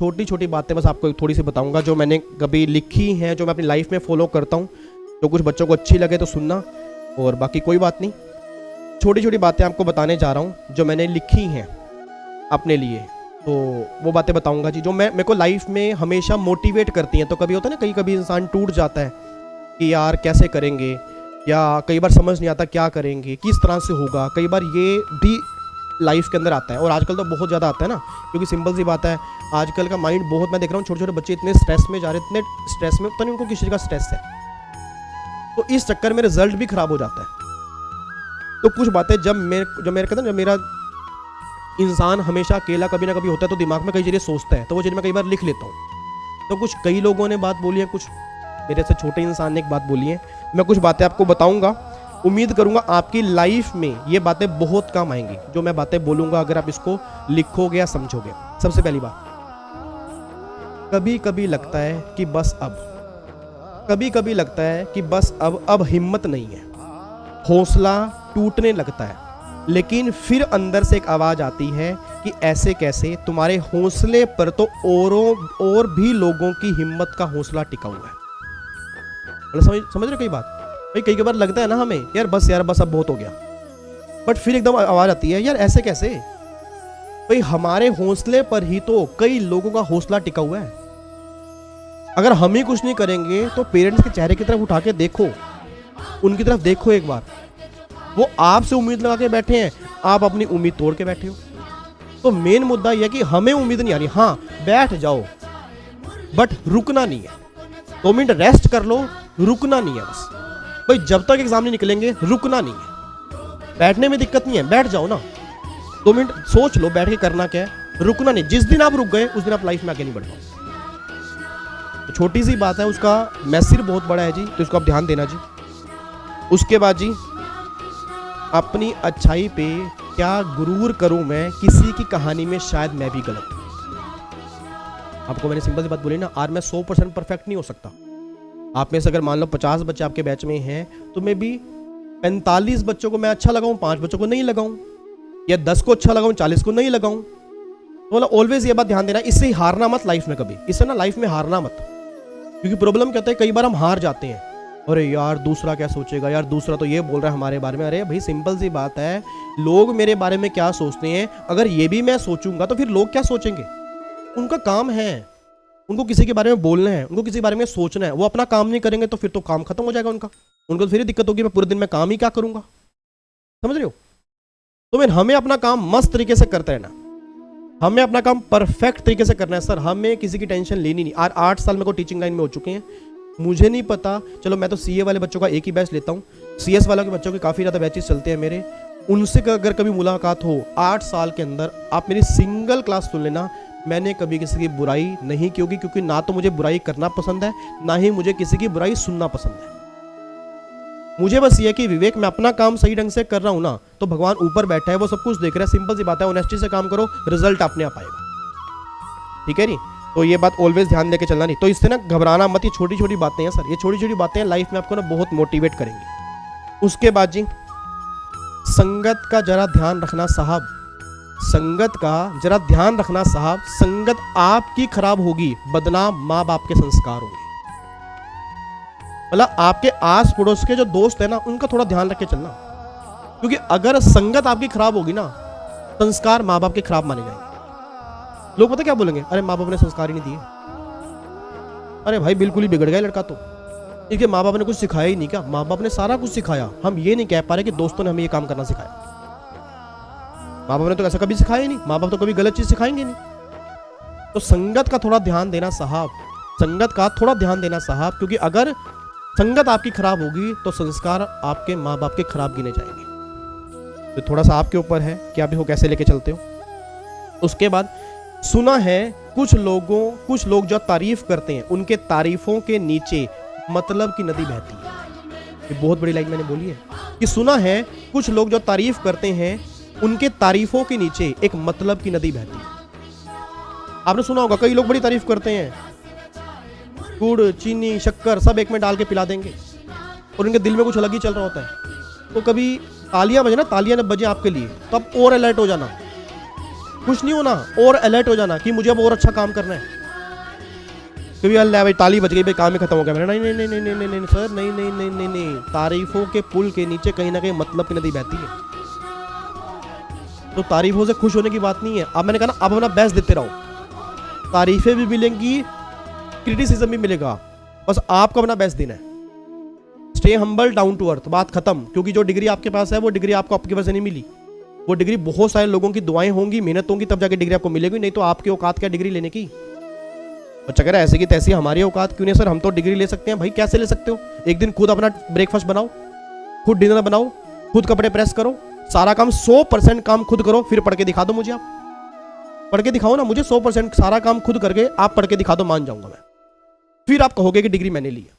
छोटी छोटी बातें बस आपको थोड़ी सी बताऊंगा जो मैंने कभी लिखी हैं, जो मैं अपनी लाइफ में फॉलो करता हूँ। जो कुछ बच्चों को अच्छी लगे तो सुनना, और बाकी कोई बात नहीं। छोटी छोटी बातें आपको बताने जा रहा हूँ जो मैंने लिखी हैं अपने लिए, तो वो बातें बताऊंगा जी, जो मेरे को लाइफ में हमेशा मोटिवेट करती हैं। तो कभी होता है ना, कहीं कभी इंसान टूट जाता है कि यार कैसे करेंगे, या कई बार समझ नहीं आता क्या करेंगे, किस तरह से होगा। कई बार ये भी लाइफ के अंदर आता है, और आजकल तो बहुत ज़्यादा आता है ना, क्योंकि सिंपल सी बात है, आजकल का माइंड बहुत, मैं देख रहा हूँ छोटे छोटे बच्चे इतने स्ट्रेस में जा रहे हैं, इतने स्ट्रेस में, पता नहीं उनको किस चीज़ का स्ट्रेस है, तो इस चक्कर में रिजल्ट भी खराब हो जाता है। तो कुछ बातें जब मेरे कहते हैं, जब मेरा इंसान हमेशा अकेला कभी ना कभी होता है तो दिमाग में कई चीज़ें सोचता है, तो वो चीज़ मैं कई बार लिख लेता हूँ। तो कुछ कई लोगों ने बात बोली है, कुछ मेरे से छोटे इंसान ने एक बात बोली है, मैं कुछ बातें आपको बताऊंगा। उम्मीद करूंगा आपकी लाइफ में ये बातें बहुत काम आएंगी, जो मैं बातें बोलूंगा, अगर आप इसको लिखोगे या समझोगे। सबसे पहली बात, कभी कभी लगता है कि बस अब, कभी कभी लगता है कि बस अब हिम्मत नहीं है, हौसला टूटने लगता है, लेकिन फिर अंदर से एक आवाज आती है कि ऐसे कैसे, तुम्हारे हौसले पर तो और भी लोगों की हिम्मत का हौसला टिका हुआ है। मतलब समझ रहे कई बात भाई, कई बार लगता है ना हमें, यार बस अब बहुत हो गया, बट फिर एकदम आवाज आती है, यार ऐसे कैसे भाई, हमारे हौसले पर ही तो कई लोगों का हौसला टिका हुआ है। अगर हम ही कुछ नहीं करेंगे तो पेरेंट्स के चेहरे की तरफ उठा के देखो, उनकी तरफ देखो एक बार, वो आपसे उम्मीद लगा के बैठे हैं, आप अपनी उम्मीद तोड़ के बैठे हो। तो मेन मुद्दा यह है कि हमें उम्मीद नहीं आ रही, हाँ बैठ जाओ, बट रुकना नहीं है। 2 मिनट रेस्ट कर लो, रुकना नहीं है बस भाई, जब तक एग्जाम नहीं निकलेंगे रुकना नहीं है। बैठने में दिक्कत नहीं है, बैठ जाओ ना, 2 मिनट सोच लो बैठ के करना क्या है, रुकना नहीं। जिस दिन आप रुक गए उस दिन आप लाइफ में आगे नहीं बढ़ पाओ। तो छोटी सी बात है, उसका मैसेज बहुत बड़ा है जी, तो इसको आप ध्यान देना जी। उसके बाद जी, अपनी अच्छाई पे क्या गुरूर करूं मैं, किसी की कहानी में शायद मैं भी गलत हूं। आपको मैंने सिंपल सी बात बोली ना, आज मैं 100% परफेक्ट नहीं हो सकता। आप में से अगर मान लो 50 बच्चे आपके बैच में हैं, तो मैं भी 45 बच्चों को मैं अच्छा लगाऊं, 5 बच्चों को नहीं लगाऊं, या 10 को अच्छा लगाऊं, 40 को नहीं लगाऊं। तो मतलब ऑलवेज ये बात ध्यान देना, इससे हारना मत लाइफ में कभी, इससे ना लाइफ में हारना मत। क्योंकि प्रॉब्लम क्या होता है, कई बार हम हार जाते हैं, अरे यार दूसरा क्या सोचेगा, यार दूसरा तो ये बोल रहा है हमारे बारे में। अरे भाई सिंपल सी बात है, लोग मेरे बारे में क्या सोचते हैं, अगर ये भी मैं सोचूंगा तो फिर लोग क्या सोचेंगे। उनका काम है, उनको किसी के बारे में बोलना है, उनको किसी के बारे में सोचना है। वो अपना काम नहीं करेंगे तो फिर तो काम खत्म हो जाएगा उनका, उनको तो फिर दिक्कत होगी, मैं पूरे दिन में काम ही क्या करूंगा। समझ रहे हो? तो मैं हमें अपना काम मस्त तरीके से करते रहना, हमें अपना काम परफेक्ट तरीके से करना है सर, हमें किसी की टेंशन लेनी नहीं। 8 साल मेरे को टीचिंग लाइन में हो चुके हैं, मुझे नहीं पता, चलो मैं तो सीए वाले बच्चों का एक ही बैच लेता हूँ, सीएस वालों के बच्चों के काफ़ी ज़्यादा बैचेस चलते हैं मेरे, उनसे अगर कभी मुलाकात हो 8 साल के अंदर, आप मेरी सिंगल क्लास सुन लेना, मैंने कभी किसी की बुराई नहीं की होगी, क्योंकि ना तो मुझे बुराई करना पसंद है, ना ही मुझे किसी की बुराई सुनना पसंद है। मुझे बस ये कि विवेक, मैं अपना काम सही ढंग से कर रहा हूँ ना, तो भगवान ऊपर बैठा है, वो सब कुछ देख रहा है। सिंपल सी बात है, ऑनेस्टी से काम करो, रिजल्ट अपने आप आएगा। ठीक है नहीं? तो ये बात ऑलवेज ध्यान देके चलना नहीं। तो इससे ना घबराना मत, ये छोटी छोटी बातें हैं सर, ये छोटी छोटी बातें लाइफ में आपको ना बहुत मोटिवेट करेंगी। उसके बाद जी, संगत का जरा ध्यान रखना साहब, संगत का जरा ध्यान रखना साहब, संगत आपकी खराब होगी, बदनाम माँ बाप के संस्कार होंगे। मतलब आपके आस पड़ोस के जो दोस्त है ना, उनका थोड़ा ध्यान रख के चलना, क्योंकि अगर संगत आपकी खराब होगी ना, संस्कार माँ बाप के खराब माने जाएंगे। लोग पता क्या बोलेंगे, अरे माँ बाप ने संस्कार ही नहीं दिए, अरे भाई बिल्कुल ही बिगड़ गया लड़का, तो इसके माँ बाप ने कुछ सिखाया ही नहीं क्या? माँ बाप ने सारा कुछ सिखाया, हम ये नहीं कह पा रहे कि दोस्तों ने हमें ये काम करना सिखाया। माँ बाप ने तो ऐसा कभी सिखाया ही नहीं, माँ बाप तो कभी गलत चीज सिखाएंगे नहीं। तो संगत का थोड़ा ध्यान देना साहब, संगत का थोड़ा ध्यान देना साहब, क्योंकि अगर संगत आपकी खराब होगी तो संस्कार आपके माँ बाप के खराब गिने जाएंगे। तो थोड़ा सा आपके ऊपर है कि आप इसको कैसे लेके चलते हो। उसके बाद, सुना है कुछ लोग जो तारीफ करते हैं, उनके तारीफों के नीचे मतलब की नदी बहती है। ये बहुत बड़ी लाइन मैंने बोली है कि सुना है कुछ लोग जो तारीफ करते हैं, उनके तारीफों के नीचे एक मतलब की नदी बहती है। आपने सुना होगा, कई लोग बड़ी तारीफ करते हैं, गुड़ चीनी शक्कर सब एक में डाल के पिला देंगे, और उनके दिल में कुछ अलग ही चल रहा होता है। तो कभी तालियां बजे ना, तालियां जब बजे आपके लिए, तो आप और अलर्ट हो जाना, खुश नहीं होना और अलर्ट हो जाना कि मुझे अब और अच्छा काम करना है। क्योंकि अल्लाह भाई ताली बज गई भाई काम ही खत्म हो गया मेरा, नहीं नहीं नहीं नहीं नहीं नहीं सर, नहीं नहीं नहीं नहीं नहीं, तारीफों के पुल के नीचे कहीं ना कहीं मतलब की नदी बहती है। तो तारीफों से खुश होने की बात नहीं है। अब मैंने कहा ना, अब अपना बेस्ट देते रहो, तारीफें भी मिलेंगी, क्रिटिसिज्म भी मिलेगा, बस आपको अपना बेस्ट देना है। Stay humble, down to earth, बात खत्म। क्योंकि जो डिग्री आपके पास है वो डिग्री आपको आपकी वजह से नहीं मिली, वो डिग्री बहुत सारे लोगों की दुआएं होंगी, मेहनत होंगी, तब जाके डिग्री आपको मिलेगी, नहीं तो आपकी औकात क्या डिग्री लेने की। बच्चा कह रहा है ऐसे की तैसी हमारी औकात क्यों नहीं सर, हम तो डिग्री ले सकते हैं। भाई कैसे ले सकते हो? एक दिन खुद अपना ब्रेकफास्ट बनाओ, खुद डिनर बनाओ, खुद कपड़े प्रेस करो, सारा काम 100% काम खुद करो, फिर पढ़ के दिखा दो मुझे। आप पढ़ के दिखाओ ना मुझे, 100% सारा काम खुद करके आप पढ़ के दिखा दो, मान जाऊंगा मैं। फिर आप कहोगे कि डिग्री मैंने ली है।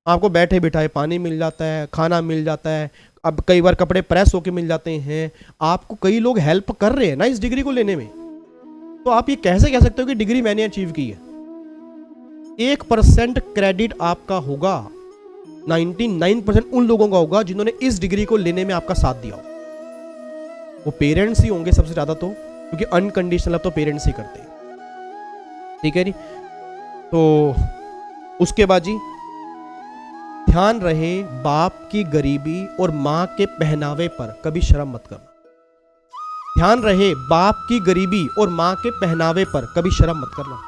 आपको बैठे बिठाए पानी मिल जाता है, खाना मिल जाता है, अब कई बार कपड़े प्रेस होके मिल जाते हैं, आपको कई लोग हेल्प कर रहे हैं ना इस डिग्री को लेने में। तो आप ये कैसे कह सकते हो कि डिग्री मैंने अचीव की है? 1% क्रेडिट आपका होगा, 99% उन लोगों का होगा जिन्होंने इस डिग्री को लेने में आपका साथ दिया हो। वो पेरेंट्स ही होंगे सबसे ज्यादा, तो क्योंकि अनकंडीशनल अब तो पेरेंट्स ही करते हैं। ठीक है जी। तो उसके बाद जी, ध्यान रहे बाप की गरीबी और मां के पहनावे पर कभी शर्म मत करना। ध्यान रहे बाप की गरीबी और मां के पहनावे पर कभी शर्म मत करना।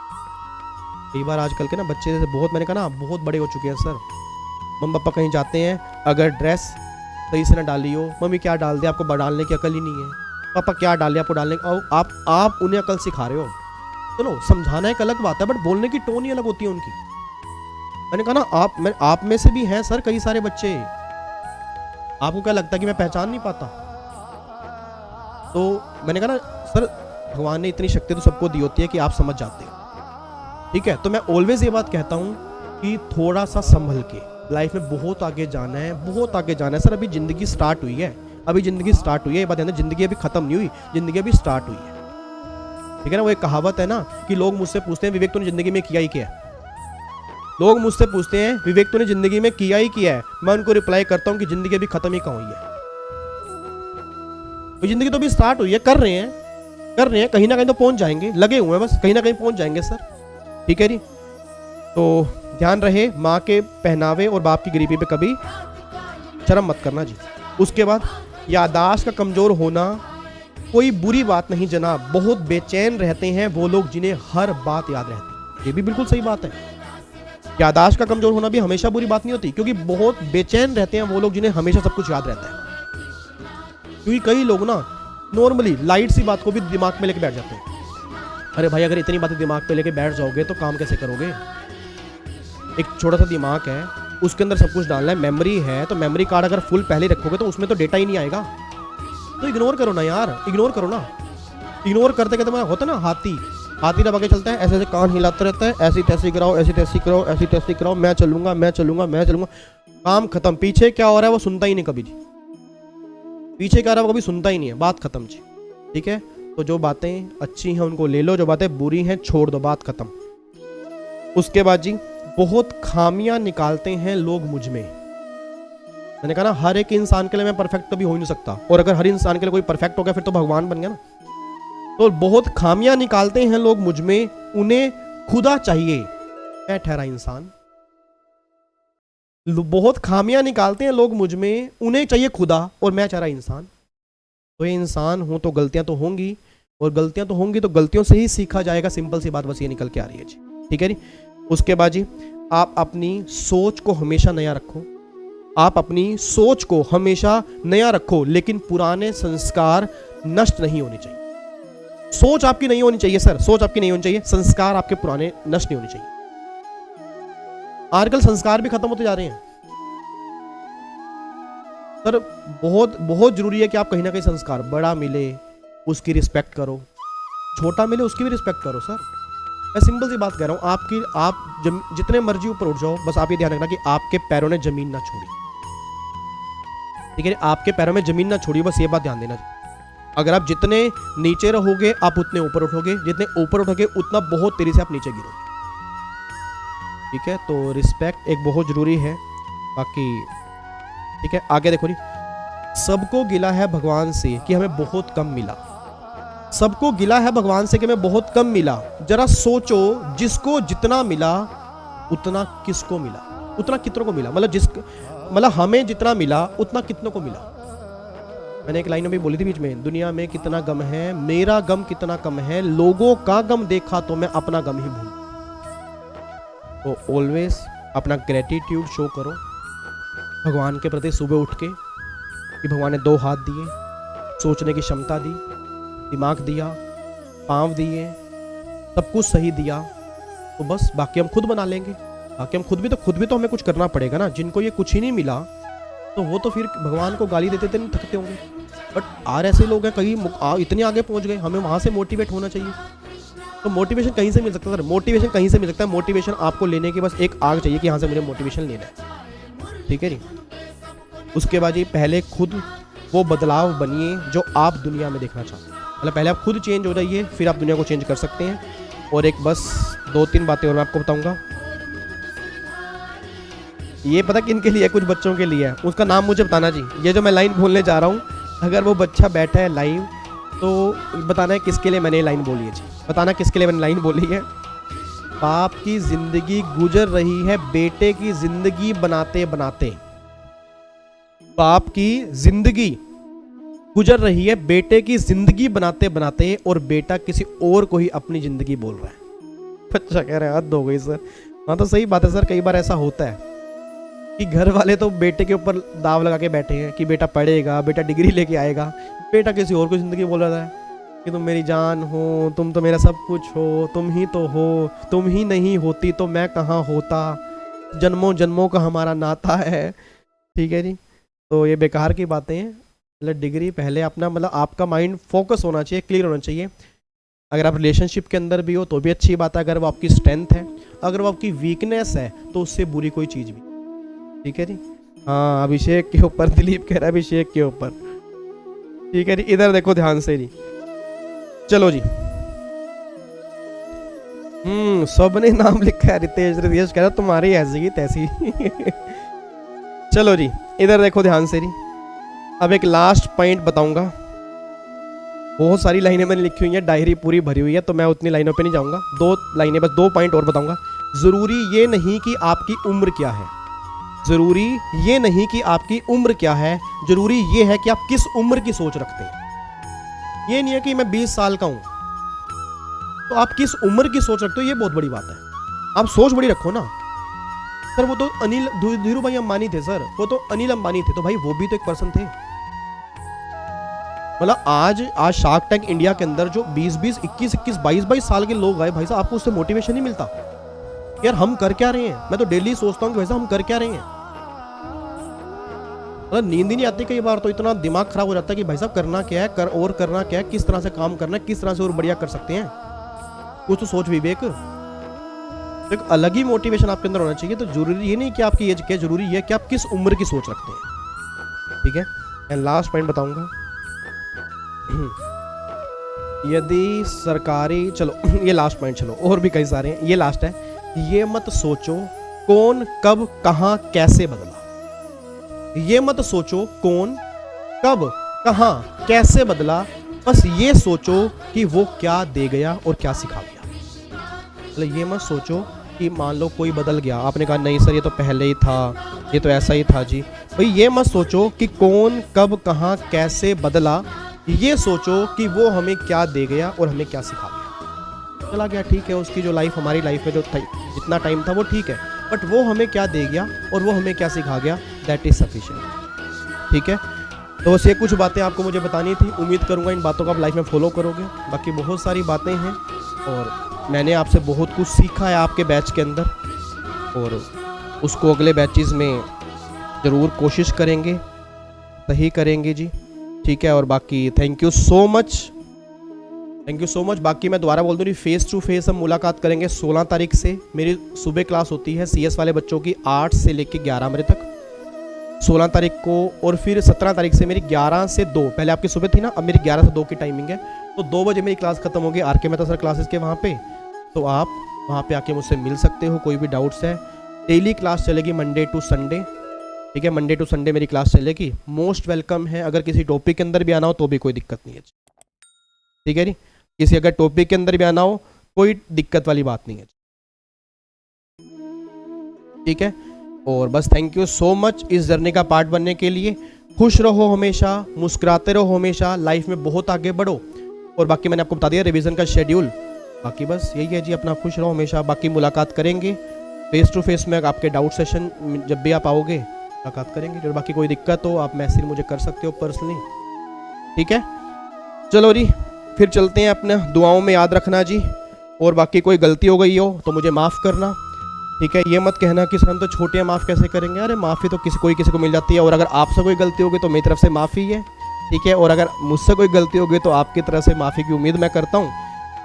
कई बार आजकल के ना बच्चे जैसे बहुत, मैंने कहा ना, बहुत बड़े हो चुके हैं सर। मम्मी पापा कहीं जाते हैं, अगर ड्रेस सही से ना डाली हो, मम्मी क्या डाल दिया, आपको डालने की अकल ही नहीं है, पापा क्या डाल दिया आपको डालने, आप उन्हें अकल सिखा रहे हो। चलो समझाना एक अलग बात है, बट बोलने की टोन ही अलग होती है उनकी। मैंने कहा ना, आप में से भी हैं सर कई सारे बच्चे, आपको क्या लगता है कि मैं पहचान नहीं पाता? तो मैंने कहा ना सर, भगवान ने इतनी शक्ति तो सबको दी होती है कि आप समझ जाते हो। ठीक है, तो मैं ऑलवेज ये बात कहता हूँ कि थोड़ा सा संभल के, लाइफ में बहुत आगे जाना है, बहुत आगे जाना है सर। अभी जिंदगी स्टार्ट हुई है, अभी जिंदगी स्टार्ट हुई है, ये बात है ना, जिंदगी अभी खत्म नहीं हुई, जिंदगी अभी स्टार्ट हुई है। ठीक है ना, वो एक कहावत है ना कि लोग मुझसे पूछते हैं विवेक तूने जिंदगी में किया ही क्या है। लोग मुझसे पूछते हैं विवेक तूने जिंदगी में किया ही किया है। मैं उनको रिप्लाई करता हूँ कि जिंदगी अभी खत्म ही कहाँ हुई है, तो जिंदगी तो अभी स्टार्ट हुई है, कर रहे हैं, कहीं ना कहीं तो पहुंच जाएंगे, लगे हुए हैं बस, कहीं ना कहीं पहुंच जाएंगे सर। ठीक है जी। तो ध्यान रहे माँ के पहनावे और बाप की गरीबी पे कभी शर्म मत करना जी। उसके बाद, याददाश्त का कमजोर होना कोई बुरी बात नहीं जनाब, बहुत बेचैन रहते हैं वो लोग जिन्हें हर बात याद रहती है। ये भी बिल्कुल सही बात है। याददाश्त का कमजोर होना भी हमेशा बुरी बात नहीं होती, क्योंकि बहुत बेचैन रहते हैं वो लोग जिन्हें हमेशा सब कुछ याद रहता है। क्योंकि कई लोग ना नॉर्मली लाइट सी बात को भी दिमाग में लेके बैठ जाते हैं। अरे भाई, अगर इतनी बातें दिमाग पे लेके बैठ जाओगे तो काम कैसे करोगे? एक छोटा सा दिमाग है, उसके अंदर सब कुछ डालना है, मेमोरी है, तो मेमोरी कार्ड अगर फुल पहले रखोगे तो उसमें तो डेटा ही नहीं आएगा। तो इग्नोर करो ना यार, इग्नोर करो ना। इग्नोर करते करते मैं होता ना हाथी दबा के चलता है, ऐसे ऐसे कान हिलाता रहता है, ऐसी तैसी कराओ, ऐसी तैसी कराओ, ऐसी तैसी कराओ, मैं चलूंगा, काम खत्म। पीछे क्या हो रहा है वो सुनता ही नहीं कभी जी, पीछे क्या रहा है वो कभी सुनता ही नहीं है, बात खत्म जी। ठीक है, तो जो बातें अच्छी हैं उनको ले लो, जो बातें बुरी हैं छोड़ दो, बात खत्म। उसके बाद जी, बहुत खामियां निकालते हैं लोग मुझ में। मैंने कहा ना, हर एक इंसान के लिए मैं परफेक्ट कभी हो ही नहीं सकता, और अगर हर इंसान के लिए कोई परफेक्ट हो गया फिर तो भगवान बन गया ना। तो बहुत खामियां निकालते हैं लोग मुझ में, उन्हें खुदा चाहिए, मैं ठहरा इंसान। बहुत खामियां निकालते हैं लोग मुझ में, उन्हें चाहिए खुदा, और मैं चाह रहा इंसान। तो ये इंसान हूं तो गलतियां तो होंगी, और गलतियां तो होंगी तो गलतियों से ही सीखा जाएगा। सिंपल सी बात बस ये निकल के आ रही है जी। ठीक है जी। उसके बाद जी, आप अपनी सोच को हमेशा नया रखो, आप अपनी सोच को हमेशा नया रखो, लेकिन पुराने संस्कार नष्ट नहीं होने चाहिए। सोच आपकी नहीं होनी चाहिए सर, सोच आपकी नहीं होनी चाहिए, संस्कार आपके पुराने नष्ट नहीं होने चाहिए। आजकल संस्कार भी खत्म होते जा रहे हैं सर। बहुत बहुत जरूरी है कि आप कहीं ना कहीं संस्कार, बड़ा मिले उसकी रिस्पेक्ट करो, छोटा मिले उसकी भी रिस्पेक्ट करो सर। मैं सिंपल सी बात कह रहा हूं, आप जितने मर्जी ऊपर उठ जाओ, बस आप ये ध्यान रखना कि आपके पैरों ने जमीन ना छोड़ी। ठीक है, आपके पैरों में जमीन ना छोड़ी, बस ये बात ध्यान देना। अगर आप जितने नीचे रहोगे आप उतने ऊपर उठोगे, जितने ऊपर उठोगे उतना बहुत तेजी से आप नीचे गिरोगे। ठीक है, तो रिस्पेक्ट एक बहुत जरूरी है। बाकी ठीक है, आगे देखो नहीं, सबको गिला है भगवान से कि हमें बहुत कम मिला। सबको गिला है भगवान से कि मैं बहुत कम मिला, जरा सोचो जिसको जितना मिला उतना किसको मिला, उतना कितनों को मिला, मतलब हमें जितना मिला उतना कितनों को मिला। मैंने एक लाइन में बोली थी बीच में, दुनिया में कितना गम है, मेरा गम कितना कम है, लोगों का गम देखा तो मैं अपना गम ही भूल। तो ऑलवेज अपना ग्रेटिट्यूड शो करो भगवान के प्रति सुबह उठ के कि भगवान ने 2 हाथ दिए, सोचने की क्षमता दी, दिमाग दिया, पाँव दिए, सब कुछ सही दिया, तो बस बाकी हम खुद बना लेंगे। बाकी हम खुद भी तो हमें कुछ करना पड़ेगा ना। जिनको ये कुछ ही नहीं मिला तो वो तो फिर भगवान को गाली देते नहीं थकते होंगे। बट आर ऐसे लोग हैं कहीं इतने आगे पहुंच गए, हमें वहाँ से मोटिवेट होना चाहिए। तो मोटिवेशन कहीं से मिल सकता है सर, मोटिवेशन कहीं से मिल सकता है। मोटिवेशन आपको लेने की बस एक आग चाहिए कि यहाँ से मुझे मोटिवेशन लेना है, ठीक है जी। उसके बाद जी पहले खुद वो बदलाव बनिए जो आप दुनिया में देखना चाहते हैं। मतलब पहले आप खुद चेंज हो जाइए, फिर आप दुनिया को चेंज कर सकते हैं। और एक बस 2-3 बातें और मैं आपको बताऊंगा। ये पता किन के लिए है? कुछ बच्चों के लिए है, उसका नाम मुझे बताना जी। ये जो मैं लाइन बोलने जा रहा हूँ, अगर वो बच्चा बैठा है लाइव तो बताना है किसके लिए मैंने लाइन बोली है जी। बताना किसके लिए मैंने लाइन बोली है। बाप की जिंदगी गुजर रही है बेटे की जिंदगी बनाते बनाते। बाप की जिंदगी गुजर रही है बेटे की जिंदगी बनाते बनाते, और बेटा किसी और को ही अपनी जिंदगी बोल रहा है। बच्चा कह रहा है हद हो गई सर। हाँ तो सही बात है सर, कई बार ऐसा होता है कि घर वाले तो बेटे के ऊपर दाव लगा के बैठे हैं कि बेटा पढ़ेगा, बेटा डिग्री लेके आएगा, बेटा किसी और को जिंदगी बोल रहा है कि तुम मेरी जान हो, तुम तो मेरा सब कुछ हो, तुम ही तो हो, तुम ही नहीं होती तो मैं कहाँ होता, जन्मों जन्मों का हमारा नाता है। ठीक है जी, तो ये बेकार की बातें हैं। मतलब डिग्री पहले अपना, मतलब आपका माइंड फोकस होना चाहिए, क्लियर होना चाहिए। अगर आप रिलेशनशिप के अंदर भी हो तो भी अच्छी बात है, अगर वो आपकी स्ट्रेंथ है। अगर वो आपकी वीकनेस है तो उससे बुरी कोई चीज़ भी, ठीक है जी। हाँ अभिषेक के ऊपर, दिलीप कह रहा है अभिषेक के ऊपर, ठीक है जी। इधर देखो ध्यान से जी, चलो जी। सबने नाम लिखा है, रितेश कह रहा तुम्हारी ऐसी की तैसी। चलो जी, इधर देखो ध्यान से जी। अब एक लास्ट पॉइंट बताऊंगा। बहुत सारी लाइनें मैंने लिखी हुई हैं, डायरी पूरी भरी हुई है, तो मैं उतनी लाइनों पे नहीं जाऊंगा। 2 लाइनें बस, 2 पॉइंट और बताऊंगा। जरूरी ये नहीं कि आपकी उम्र क्या है, जरूरी ये नहीं कि आपकी उम्र क्या है, जरूरी ये है कि आप किस उम्र की सोच रखते हैं। ये नहीं है कि मैं 20 साल का हूं, तो आप किस उम्र की सोच रखते हो, ये बहुत बड़ी बात है। आप सोच बड़ी रखो ना सर। वो तो धीरू भाई अंबानी थे सर, वो तो अनिल अंबानी थे, तो भाई वो भी तो एक पर्सन थे। मतलब आज शार्क टैंक इंडिया के अंदर जो 20-20, 21-21, 22-22 साल के लोग आए, भाई साहब आपको उससे मोटिवेशन नहीं मिलता यार हम कर क्या रहे हैं। मैं तो डेली सोचता हूँ कि भाई साहब हम कर क्या रहे हैं। मतलब नींद ही नहीं आती कई बार, तो इतना दिमाग खराब हो जाता है कि भाई साहब करना क्या है, और करना क्या है, किस तरह से काम करना है, किस तरह से और बढ़िया कर सकते हैं। कुछ तो सोच विवेक, एक अलग ही मोटिवेशन आपके अंदर होना चाहिए। तो जरूरी ये नहीं कि आपकी एज क्या, जरूरी है कि आप किस उम्र की सोच रखते हैं, ठीक है। मैं लास्ट पॉइंट बताऊंगा। यदि सरकारी, चलो ये लास्ट पॉइंट, चलो और भी कई सारे हैं, ये लास्ट है। ये मत सोचो कौन कब कहां कैसे बदला। ये मत सोचो कौन कब कहां कैसे बदला, बस ये सोचो कि वो क्या दे गया और क्या सिखा गया। मतलब ये मत सोचो कि मान लो कोई बदल गया, आपने कहा नहीं सर ये तो पहले ही था, ये तो ऐसा ही था जी। भाई ये मत सोचो कि कौन कब कहां कैसे बदला, ये सोचो कि वो हमें क्या दे गया और हमें क्या सिखा गया। चला गया ठीक है, उसकी जो लाइफ हमारी लाइफ में जो जितना टाइम था वो ठीक है, बट वो हमें क्या दे गया और वो हमें क्या सिखा गया, दैट इज सफिशिएंट, ठीक है। तो बस ये कुछ बातें आपको मुझे बतानी थी। उम्मीद करूंगा इन बातों को आप लाइफ में फॉलो करोगे। बाकी बहुत सारी बातें हैं और मैंने आपसे बहुत कुछ सीखा है आपके बैच के अंदर, और उसको अगले बैचेस में ज़रूर कोशिश करेंगे, सही करेंगे जी, ठीक है। और बाकी thank you so much, thank you so much. बाकी मैं दोबारा बोल दूँ, फेस टू फेस हम मुलाकात करेंगे 16 तारीख से। मेरी सुबह क्लास होती है CS वाले बच्चों की 8 से लेकर 11 बजे तक 16 तारीख को, और फिर 17 तारीख से मेरी 11 से 2, पहले आपकी सुबह थी ना, अब मेरी 11 से 2 की टाइमिंग है। तो 2 बजे मेरी क्लास खत्म होगी RK मेहता सर क्लासेस के वहाँ पे, तो आप वहाँ पे आके मुझसे मिल सकते हो, कोई भी डाउट्स है। डेली क्लास चलेगी मंडे टू संडे, ठीक है। मंडे टू संडे मेरी क्लास चलेगी, मोस्ट वेलकम है। अगर किसी टॉपिक के अंदर भी आना हो तो भी कोई दिक्कत नहीं है। ठीक है जी। किसी अगर टॉपिक के अंदर भी आना हो कोई दिक्कत वाली बात नहीं है, ठीक है। और बस थैंक यू सो मच इस जर्नी का पार्ट बनने के लिए। खुश रहो हमेशा, मुस्कुराते रहो हमेशा, लाइफ में बहुत आगे बढ़ो। और बाकी मैंने आपको बता दिया रिवीजन का शेड्यूल। बाकी बस यही है जी, अपना खुश रहो हमेशा। बाकी मुलाकात करेंगे फेस टू फेस में, आपके डाउट सेशन जब भी आप आओगे मुलाकात करेंगे। और बाकी कोई दिक्कत हो आप मैसेज मुझे कर सकते हो पर्सनली, ठीक है। चलो जी फिर चलते हैं, अपने दुआओं में याद रखना जी। और बाकी कोई गलती हो गई हो तो मुझे माफ़ करना, ठीक है। ये मत कहना कि सर हम तो छोटे हैं माफ़ कैसे करेंगे। अरे माफ़ी तो किसी को मिल जाती है। और अगर आपसे कोई गलती होगी तो मेरी तरफ से माफ़ी है, ठीक है। और अगर मुझसे कोई गलती होगी तो आपकी तरफ से माफ़ी की उम्मीद मैं करता हूँ,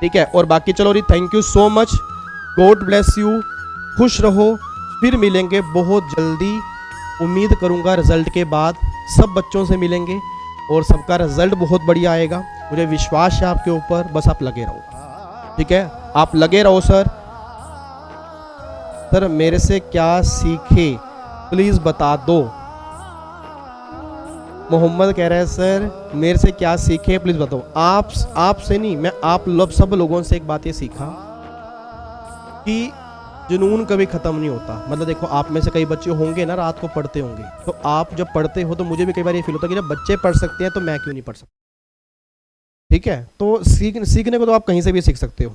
ठीक है। और बाकी चलो जी thank you so much, god bless you, खुश रहो। फिर मिलेंगे बहुत जल्दी, उम्मीद करूँगा रिजल्ट के बाद सब बच्चों से मिलेंगे और सबका रिजल्ट बहुत बढ़िया आएगा। मुझे विश्वास है आपके ऊपर, बस आप लगे रहो, ठीक है। आप लगे रहो। सर मेरे से क्या सीखे प्लीज़ बता दो। मोहम्मद कह रहा है सर मेरे से क्या सीखे प्लीज़ बताओ। आपसे नहीं, मैं आप सब लोगों से एक बात ये सीखा कि जुनून कभी ख़त्म नहीं होता। मतलब देखो आप में से कई बच्चे होंगे ना रात को पढ़ते होंगे, तो आप जब पढ़ते हो तो मुझे भी कई बार ये फील होता है कि जब बच्चे पढ़ सकते हैं तो मैं क्यों नहीं पढ़ सकता, ठीक है। तो सीखने को तो आप कहीं से भी सीख सकते हो,